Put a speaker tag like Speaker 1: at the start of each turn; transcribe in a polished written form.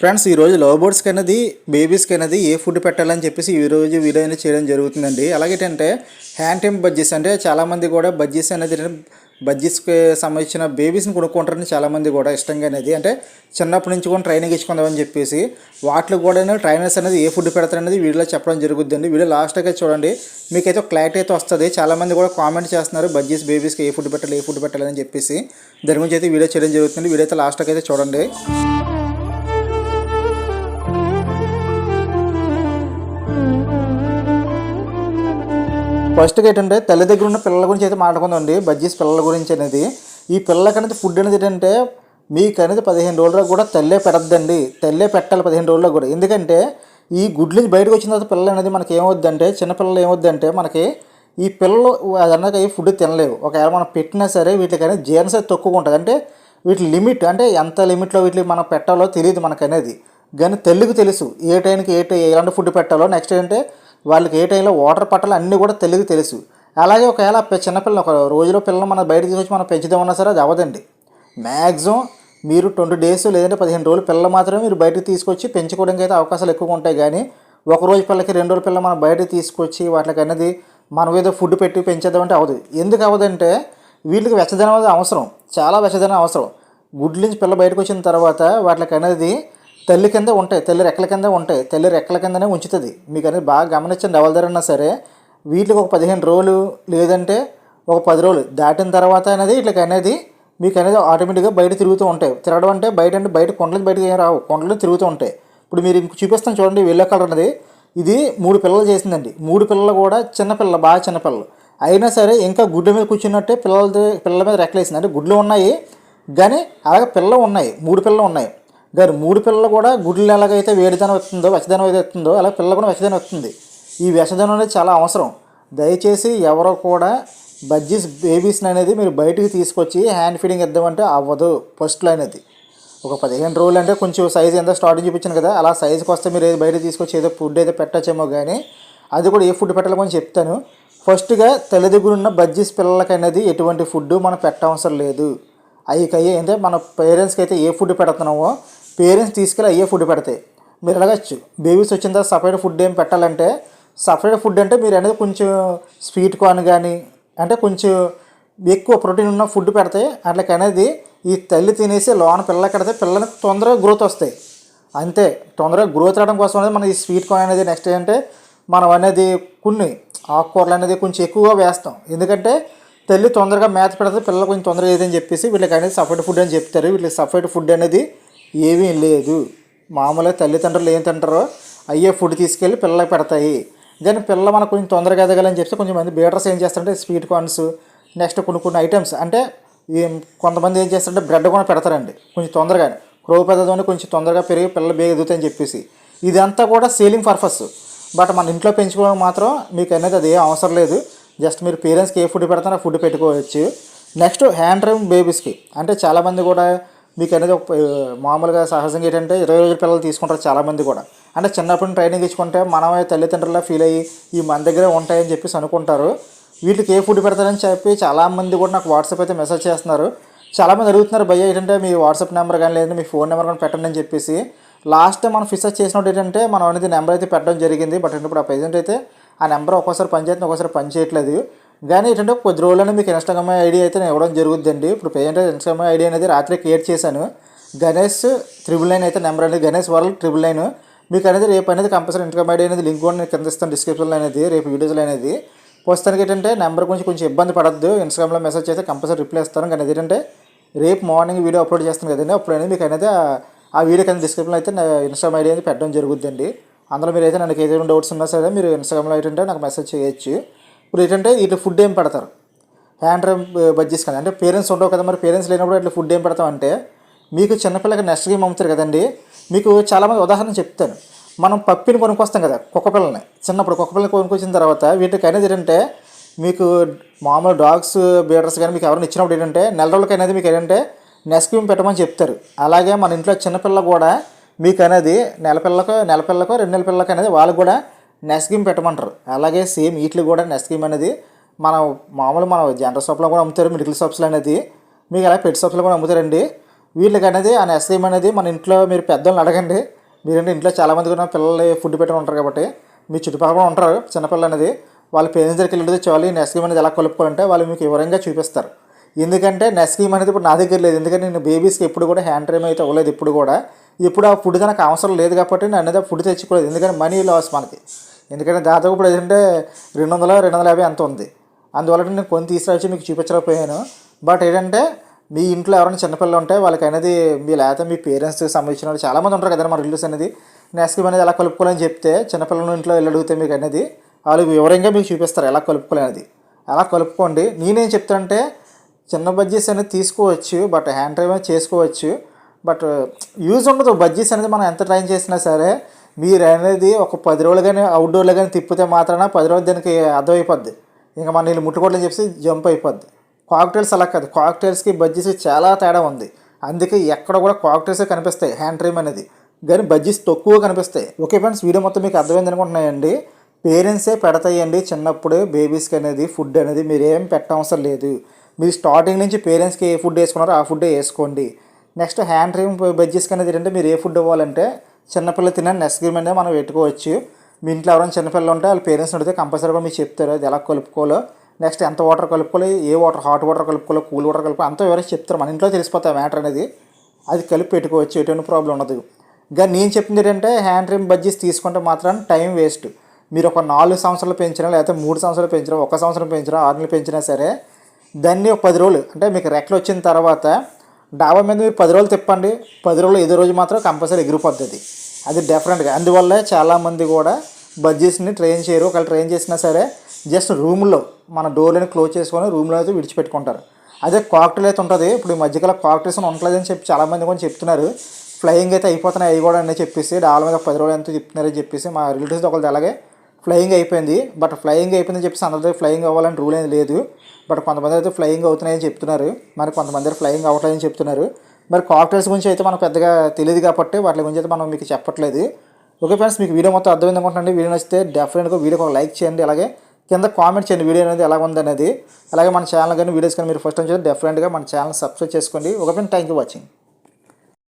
Speaker 1: Friends ఈరోజు love బర్డ్స్కి అనేది బేబీస్కి అనేది ఏ ఫుడ్ పెట్టాలని చెప్పేసి ఈరోజు వీడియో అనేది చేయడం జరుగుతుందండి. అలాగేంటంటే హ్యాండ్ టైమ్ బజ్జీస్ అంటే చాలామంది కూడా బజ్జీస్ అనేది బజ్జీస్కి సంబంధించిన బేబీస్ని కొనుక్కుంటారని చాలామంది కూడా ఇష్టంగా అనేది అంటే చిన్నప్పటి నుంచి కూడా ట్రైనింగ్ ఇచ్చుకుందామని చెప్పేసి వాటికి కూడా ట్రైనర్స్ అనేది ఏ ఫుడ్ పెడతారనేది వీడియోలో చెప్పడం జరుగుతుందండి. వీడియో లాస్ట్గా చూడండి, మీకైతే క్లారిటీ అయితే వస్తుంది. చాలామంది కూడా కామెంట్ చేస్తున్నారు బజ్జీస్ బేబీస్కి ఏ ఫుడ్ పెట్టాలి అని చెప్పేసి. దాని గురించి అయితే వీడియో చేయడం జరుగుతుంది. వీడియో అయితే లాస్ట్కి అయితే చూడండి. ఫస్ట్గా ఏంటంటే తల్లి దగ్గర ఉన్న పిల్లల గురించి అయితే మాట్లాడుకుందామండి. బజ్జీస్ పిల్లల గురించి అనేది ఈ పిల్లలకి అనేది ఫుడ్ అనేది ఏంటంటే మీకు అనేది 15 రోజులకు కూడా తల్లే పెడద్దండి. తల్లే పెట్టాలి 15 రోజులకు కూడా. ఎందుకంటే ఈ గుడ్ల నుంచి బయటకు వచ్చిన తర్వాత పిల్లలు అనేది మనకి ఏమవుద్దంటే చిన్నపిల్లలు ఏమవుద్దంటే మనకి ఈ పిల్లలు అదన్నాక ఈ ఫుడ్ తినలేవు. ఒకవేళ మనం పెట్టినా సరే వీటికి అనేది జీర్ణశక్తి తక్కువగా ఉంటుంది. అంటే వీటి లిమిట్ అంటే ఎంత లిమిట్లో వీటికి మనం పెట్టాలో తెలియదు మనకు అనేది. కానీ తల్లికి తెలుసు ఏ టైంకి ఎలాంటి ఫుడ్ పెట్టాలో. నెక్స్ట్ ఏంటంటే వాళ్ళకి ఏ టైంలో వాటర్ పట్టాలో అన్నీ కూడా తల్లికి తెలుసు. అలాగే ఒకవేళ చిన్నపిల్లలు ఒక రోజులో పిల్లలు మన బయట తీసుకొచ్చి మనం పెంచుదామన్నా సరే అది అవ్వదండి. మ్యాక్సిమం మీరు 20 డేస్ లేదంటే 15 రోజులు పిల్లలు మాత్రమే మీరు బయటకు తీసుకొచ్చి పెంచుకోవడానికి అయితే అవకాశాలు ఎక్కువగా ఉంటాయి. కానీ ఒక రోజు పిల్లలకి 2 రోజుల పిల్లలు మనం బయటకు తీసుకొచ్చి వాటికి అనేది మనం ఏదో ఫుడ్ పెట్టి పెంచేద్దామంటే అవ్వదు. ఎందుకు అవ్వదంటే వీళ్ళకి వెచ్చదనం అనేది అవసరం, చాలా వెచ్చదనం అవసరం. గుడ్ల నుంచి పిల్ల బయటకు వచ్చిన తర్వాత వాటికి అనేది తల్లి కింద ఉంటాయి, తల్లి రెక్కల కింద ఉంటాయి, తల్లి రెక్కల కిందనే ఉంచుతుంది. మీకు అనేది బాగా గమనించండి. ఎవరి దగ్గర సరే వీటికి ఒక 15 రోజులు లేదంటే ఒక 10 రోజులు దాటిన తర్వాత అనేది వీటికి అనేది మీకు అనేది ఆటోమేటిక్గా బయట తిరుగుతూ ఉంటాయి. తిరగడం అంటే బయట కొండలకి బయటకు ఏం రావు, కొండలు తిరుగుతూ ఉంటాయి. ఇప్పుడు మీరు ఇంక చూపిస్తాను చూడండి. ఎల్లో కలర్ అనేది ఇది 3 పిల్లలు చేసిందండి. 3 పిల్లలు కూడా చిన్నపిల్లలు, బాగా చిన్నపిల్లలు అయినా సరే ఇంకా గుడ్డ మీద కూర్చున్నట్టే పిల్లల మీద రెక్కలేసింది. అంటే గుడ్లు ఉన్నాయి కానీ అలాగే పిల్లలు ఉన్నాయి, 3 పిల్లలు ఉన్నాయి. కానీ 3 పిల్లలు కూడా గుడ్లు ఎలాగైతే వేడిదనం వస్తుందో వెచ్చదనం అయితే వస్తుందో అలా పిల్లలు కూడా వెచ్చదనం వస్తుంది. ఈ వెచ్చదనం అనేది చాలా అవసరం. దయచేసి ఎవరో కూడా బజ్జీస్ బేబీస్ని అనేది మీరు బయటికి తీసుకొచ్చి హ్యాండ్ ఫీడింగ్ ఇద్దామంటే అవ్వదు. ఫస్ట్లో అనేది ఒక 15 రోజులు అంటే కొంచెం సైజు ఎంత స్టార్టింగ్ చూపించాను కదా, అలా సైజుకి వస్తే మీరు ఏది బయట తీసుకొచ్చి ఏదో ఫుడ్ అయితే పెట్టచ్చేమో. కానీ అది కూడా ఏ ఫుడ్ పెట్టాలో కొంచెం చెప్తాను. ఫస్ట్గా తల్లి దగ్గర ఉన్న బజ్జీస్ పిల్లలకి అనేది ఎటువంటి ఫుడ్ మనం పెట్టవసరం లేదు. అయ్యే అంటే మన పేరెంట్స్కి అయితే ఏ ఫుడ్ పెడుతున్నామో పేరెంట్స్ తీసుకెళ్ళి అయ్యే ఫుడ్ పెడతాయి. మీరు అడగచ్చు బేబీస్ వచ్చిన తర్వాత సపరేట్ ఫుడ్ ఏం పెట్టాలంటే, సపరేట్ ఫుడ్ అంటే మీరు అనేది కొంచెం స్వీట్ కార్న్ కానీ అంటే కొంచెం ఎక్కువ ప్రోటీన్ ఉన్న ఫుడ్ పెడితే అట్లకి అనేది ఈ తల్లి తినేసి లోన పిల్లలకి పెడితే పిల్లలకి తొందరగా గ్రోత్ వస్తాయి. అంతే, తొందరగా గ్రోత్ రావడం కోసం అనేది మన ఈ స్వీట్ కార్న్ అనేది నెక్స్ట్ ఏంటంటే మనం అనేది కొన్ని ఆకుకూరలు అనేది కొంచెం ఎక్కువగా వేస్తాం. ఎందుకంటే తల్లి తొందరగా మేత పెడితే పిల్లలు కొంచెం తొందరగా ఏదని చెప్పేసి వీళ్ళకి అనేది సపరేట్ ఫుడ్ అని చెప్తారు. వీళ్ళకి సపరేట్ ఫుడ్ అనేది ఏమీ లేదు. మామూలుగా తల్లిదండ్రులు ఏం తింటారో అయ్యే ఫుడ్ తీసుకెళ్ళి పిల్లలకి పెడతాయి. కానీ పిల్లలు మనకు కొంచెం తొందరగా ఎదగాలని చెప్పి కొంచెం మంది బీటర్స్ ఏం చేస్తారంటే స్వీట్ కార్న్స్ నెక్స్ట్ కొన్ని ఐటమ్స్ అంటే కొంతమంది ఏం చేస్తారంటే బ్రెడ్ కూడా పెడతారండి కొంచెం తొందరగా క్రొవ్వు పెద్దదని కొంచెం తొందరగా పెరిగి పిల్లలు బేగ ఎదుగుతాయని చెప్పేసి. ఇదంతా కూడా సేలింగ్ పర్పస్. బట్ మన ఇంట్లో పెంచుకోవడం మాత్రం మీకు అనేది అది ఏం అవసరం లేదు. జస్ట్ మీరు పేరెంట్స్కి ఏ ఫుడ్ పెడతారో ఫుడ్ పెట్టుకోవచ్చు. నెక్స్ట్ హ్యాండ్ రైమ్ బేబీస్కి అంటే చాలామంది కూడా మీకు అనేది మామూలుగా సహజంగా ఏంటంటే 20 రోజుల పిల్లలు తీసుకుంటారు చాలామంది కూడా. అంటే చిన్నప్పుడు ట్రైనింగ్ ఇచ్చుకుంటే మనమే తల్లిదండ్రులా ఫీల్ అయ్యి ఈ మన దగ్గరే ఉంటాయని చెప్పేసి అనుకుంటారు. వీటికి ఏ ఫుడ్ పెడతారని చెప్పి చాలామంది కూడా నాకు వాట్సాప్ అయితే మెసేజ్ చేస్తున్నారు. చాలామంది అడుగుతున్నారు, భయ్య ఏంటంటే మీ వాట్సాప్ నెంబర్ కానీ లేదంటే మీ ఫోన్ నెంబర్ కానీ పెట్టండి అని చెప్పేసి. లాస్ట్ టైం మనం ఫిక్స్ చేసినప్పుడు ఏంటంటే మనం అనేది నెంబర్ అయితే పెట్టడం జరిగింది. బట్ ఇప్పుడు ఆ ప్రెజెంట్ అయితే ఆ నెంబర్ ఒక్కోసారి పనిచేస్తుంది, ఒక్కోసారి పని చేయట్లేదు. కానీ ఏంటంటే కొద్ది రోజుల్లోనే మీకు ఇన్స్టాగ్రామ్ ఐడి అయితే నేను ఇవ్వడం జరుగుతుందండి. ఇప్పుడు ప్రెజెంట్ ఇన్స్టాగ్రామ్ ఐడి అనేది రాత్రి క్రియేట్ చేశాను. గణేష్ 999 అయితే నెంబర్ అనేది గణేష్ వరల్డ్ 999. మీకు అనేది రేపు అనేది కంపల్సరీ ఇన్స్టాగ్రామ్ ఐడి అనేది లింక్ కూడా నేను కింద ఇస్తాను డిస్క్రిప్షన్లో అనేది రేపు వీడియోస్లో అనేది. ప్రస్తుతానికి ఏంటంటే నెంబర్ కొంచెం ఇబ్బంది పడద్దు. ఇన్స్టాగ్రామ్లో మెసేజ్ చేస్తే కంపల్సరీ రిప్లై ఇస్తాను. కానీ ఏంటంటే రేపు మార్నింగ్ వీడియో అప్లోడ్ చేస్తాను కదండి, అప్పుడు అనేది మీకు అనేది ఆ వీడియో కింద డిస్క్రిప్షన్లో అయితే ఇన్స్టాగ్రామ్ ఐడి అనేది పెట్టడం జరుగుతుందండి. అందులో మీరు అయితే నాకు ఏదైనా డౌట్స్ ఉన్నా సరే మీరు ఇన్స్టాగ్రామ్లో ఏంటంటే నాకు మెసేజ్ చేయొచ్చు. ఇప్పుడు ఏంటంటే ఇట్లా ఫుడ్ ఏం పెడతారు హ్యాండ్ రైమ్ బజ్జీస్ కదా, అంటే పేరెంట్స్ ఉండవు కదా, మరి పేరెంట్స్ లేనప్పుడు ఇట్లా ఫుడ్ ఏం పెడతామంటే మీకు చిన్నపిల్లకి నెక్స్ట్ గేమ్ అమ్ముతారు కదండి. మీకు చాలామంది ఉదాహరణ చెప్తాను. మనం పప్పిని కొనుక్కొస్తాం కదా, కుక్క పిల్లని చిన్నప్పుడు కుక్క పిల్లని కొనుక్కొచ్చిన తర్వాత వీటికి అనేది ఏంటంటే మీకు మామూలు డాగ్స్ బీడర్స్ కానీ మీకు ఎవరైనా ఇచ్చినప్పుడు ఏంటంటే నెల రోజులకి అనేది మీకు ఏంటంటే నెక్స్ట్ గేమ్ పెట్టమని చెప్తారు. అలాగే మన ఇంట్లో చిన్నపిల్ల కూడా మీకు అనేది నెల పిల్లకో 2 నెలల పిల్లకి అనేది వాళ్ళకి కూడా నెక్స్ట్ గేమ్ పెట్టమంటారు. అలాగే సేమ్ వీటికి కూడా నెక్స్ట్ గేమ్ అనేది మన జనరల్ షాప్లో కూడా అమ్ముతారు, మెడికల్ షాప్స్లో అనేది మీకు అలా పెట్ షాప్స్లో కూడా అమ్ముతారండి. వీళ్ళకి అనేది ఆ నెస్ క్రీమ్ అనేది మన ఇంట్లో మీరు పెద్దోళ్ళని అడగండి. మీరంటే ఇంట్లో చాలామంది కూడా పిల్లలు ఫుడ్ పెట్టని ఉంటారు కాబట్టి మీ చుట్టుపక్కల ఉంటారు చిన్నపిల్లలు అనేది, వాళ్ళ పేరెంట్స్ దగ్గరికి వెళ్ళితే చాలు ఈ నెస్ క్రీమ్ అనేది ఎలా కలుపుకోవాలంటే వాళ్ళు మీకు వివరంగా చూపిస్తారు. ఎందుకంటే నెస్ క్రీమ్ అనేది ఇప్పుడు నా దగ్గర లేదు, ఎందుకంటే నేను బేబీస్కి ఎప్పుడు కూడా హ్యాండ్ క్రీమ్ అయితే అవ్వలేదు ఇప్పుడు కూడా. ఇప్పుడు ఆ ఫుడ్ నాకు అవసరం లేదు కాబట్టి నేను అనేది ఫుడ్ తెచ్చుకోలేదు, ఎందుకంటే మనీ లాస్ మనకి. ఎందుకంటే దాదాపు ఇప్పుడు ఏంటంటే 200-250 ఎంత ఉంది, అందువల్ల నేను కొన్ని తీసుకొచ్చి మీకు చూపించలేకపోయాను. బట్ ఏంటంటే మీ ఇంట్లో ఎవరైనా చిన్నపిల్లలు ఉంటే వాళ్ళకి అనేది మీ లేకపోతే మీ పేరెంట్స్కి సంబంధించిన వాళ్ళు చాలామంది ఉంటారు కదా మన రిలేటివ్స్ అనేది, నెస్ క్రీమ్ అనేది ఎలా కలుపుకోవాలని చెప్తే చిన్నపిల్లల ఇంట్లో వెళ్ళి అడిగితే మీకు అనేది వాళ్ళు వివరంగా మీకు చూపిస్తారు ఎలా కలుపుకోవాలనేది. అలా కలుపుకోండి. నేనేం చెప్తానంటే చిన్న బజ్జీస్ అనేది తీసుకోవచ్చు, బట్ హ్యాండ్ డ్రైవ్ చేసుకోవచ్చు, బట్ యూజ్ ఉండదు. బజ్జీస్ అనేది మనం ఎంత ట్రైన్ చేసినా సరే మీరు అనేది ఒక 10 రోజులు కానీ అవుట్డోర్లో కానీ తిప్పితే మాత్రాన 10 రోజులు దానికి అర్థమైపోద్ది, ఇంకా మన నీళ్ళు ముట్టుకోవట్లని చెప్పి జంప్ అయిపోద్ది. కాక్టైల్స్ అలా కాదు, కాక్టైల్స్కి బజ్జీస్కి చాలా తేడా ఉంది. అందుకే ఎక్కడ కూడా కాక్టైల్సే కనిపిస్తాయి హ్యాండ్ డ్రైవ్ అనేది, కానీ బజ్జీస్ తక్కువ కనిపిస్తాయి. ఓకే ఫ్రెండ్స్, వీడియో మొత్తం మీకు అర్థమైంది అనుకుంటున్నాయండి. పేరెంట్సే పెడతాయండి చిన్నప్పుడు బేబీస్కి అనేది ఫుడ్ అనేది, మీరు ఏం పెట్టవసరం లేదు. మీరు స్టార్టింగ్ నుంచి పేరెంట్స్కి ఏ ఫుడ్ వేసుకున్నారో ఆ ఫుడ్డే వేసుకోండి. నెక్స్ట్ హ్యాండ్ క్రీమ్ బజ్జీస్కి అనేది ఏంటంటే మీరు ఏ ఫుడ్ ఇవ్వాలంటే చిన్నపిల్లలు తినే నెస్ క్రీమ్ అనేది మనం పెట్టుకోవచ్చు. మీ ఇంట్లో ఎవరైనా చిన్నపిల్లలు ఉంటే వాళ్ళ పేరెంట్స్ అడిగితే కంపల్సరీగా మీకు చెప్తారు అది ఎలా కలుపుకోవాలో, నెక్స్ట్ ఎంత వాటర్ కలుపుకోవాలి, ఏ వాటర్ హాట్ వాటర్ కలుపుకోవాలో కూల్ వాటర్ కలుపుకోవాలి అంతా ఎవరైనా చెప్తారు. మన ఇంట్లో తెలిసిపోతాయి మ్యాటర్ అనేది, అది కలిపి పెట్టుకోవచ్చు, ఎటువంటి ప్రాబ్లం ఉండదు. కానీ నేను చెప్పింది ఏంటంటే హ్యాండ్ క్రీమ్ బజ్జీస్ తీసుకుంటే మాత్రం టైం వేస్ట్. మీరు ఒక 4 సంవత్సరాలు పెంచినా లేకపోతే 3 సంవత్సరాలు పెంచినా 1 సంవత్సరం పెంచినా 6 నెలలు పెంచినా సరే దాన్ని ఒక 10 రోజులు అంటే మీకు రెక్కలు వచ్చిన తర్వాత డాబా మీద మీరు 10 రోజులు తిప్పండి, 10 రోజులు ఐదో రోజు మాత్రం కంపల్సరీ ఎగిరిపోద్ది. అది డెఫరెంట్గా. అందువల్లే చాలామంది కూడా బజ్జీస్ని ట్రైన్ చేయరు. ఒకవేళ ట్రైన్ చేసినా సరే జస్ట్ రూమ్లో మన డోర్లని క్లోజ్ చేసుకొని రూమ్లో అయితే విడిచిపెట్టుకుంటారు. అదే కాక్టైల్ అయితే ఉంటుంది. ఇప్పుడు ఈ మధ్యకాల కాక్టైల్స్ ఉండలేదని చెప్పి చాలామంది కూడా చెప్తున్నారు. ఫ్లయింగ్ అయితే అయిపోతున్నాయి అవి కూడా అని చెప్పేసి డాబా మీద 10 రోజులు ఎంత చెప్తున్నారని చెప్పేసి మా రిలేటివ్స్ ఒకళ్ళు అలాగే ఫ్లయింగ్ అయిపోయింది. బట్ ఫ్లయింగ్ అయిపోయిందని చెప్పేసి అందరితో ఫ్లయింగ్ అవ్వాలని రూల్ అనేది లేదు. బట్ కొంతమంది అయితే ఫ్లయింగ్ అవుతున్నాయని చెప్తున్నారు, మరి కొంతమంది ఫ్లయింగ్ అవ్వట్లేదని చెప్తున్నారు. మరి కాక్టైల్స్ గురించి అయితే మనకు పెద్దగా తెలియదు కాబట్టి వాటి గురించి అయితే మనం మీకు చెప్పట్లేదు. ఓకే ఫ్రెండ్స్, మీకు వీడియో మొత్తం అర్థమైంది అనుకుంటున్నాను. వీడియో నచ్చితే డెఫినెట్గా వీడియోకి ఒక లైక్ చేయండి, అలాగే కింద కామెంట్ చేయండి వీడియో అనేది ఎలా ఉందనేది. అలాగే మన ఛానల్ కానీ వీడియోస్ కానీ మీరు ఫస్ట్ టైం చేస్తే డెఫినెట్గా మన ఛానల్ సబ్స్క్రైబ్ చేసుకోండి. Okay friends, thank you watching.